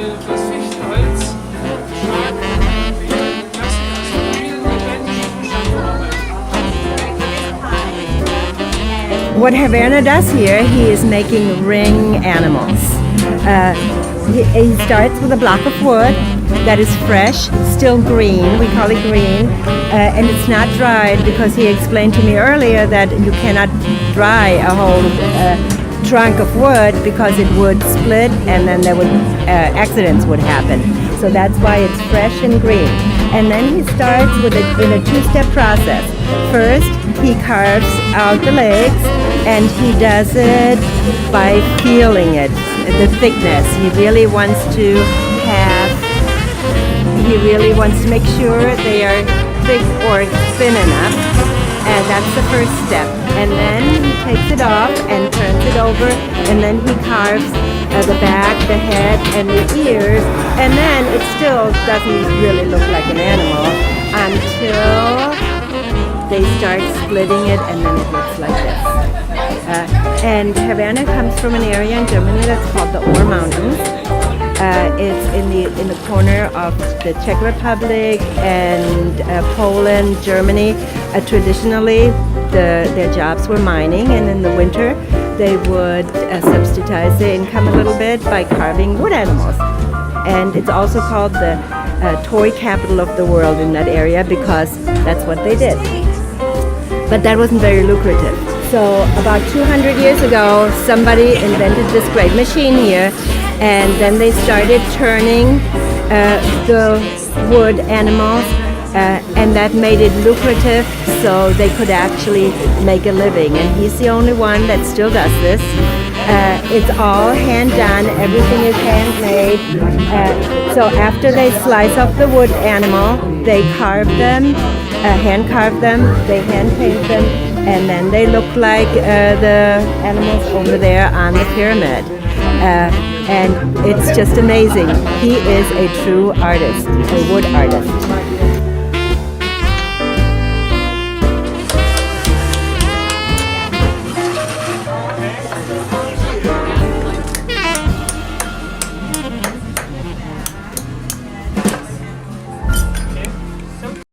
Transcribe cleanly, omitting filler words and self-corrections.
weil das Fichtenholz stark das also viel lebendige Bestand arbeitet. What Herr Werner does here, he is making ring animals. He starts with a block of wood that is fresh, still green, we call it green, and it's not dried because he explained to me earlier that you cannot dry a whole trunk of wood because it would split and then there would accidents would happen. So that's why it's fresh and green. And then he starts with it in a two-step process. First, he carves out the legs and he does it by feeling it, the thickness. He really wants to make sure they are thick or thin enough, and that's the first step. And then he takes it off and turns it over, and then he carves the back, the head, and the ears, and then it still doesn't really look like an animal until they start splitting it, and then it looks like this. And Herr Werner comes from an area in Germany that's called the Ohr Mountains. It's in the corner of the Czech Republic and Poland, Germany. Traditionally, their jobs were mining, and in the winter they would subsidize their income a little bit by carving wood animals. And it's also called the toy capital of the world in that area because that's what they did. But that wasn't very lucrative. So about 200 years ago, somebody invented this great machine here, and then they started turning the wood animals, and that made it lucrative so they could actually make a living. And he's the only one that still does this. It's all hand done, everything is handmade. So after they slice off the wood animal, they carve them, hand carve them, they hand paint them, and then they look like the animals over there on the pyramid. And it's just amazing. He is a true artist, a wood artist.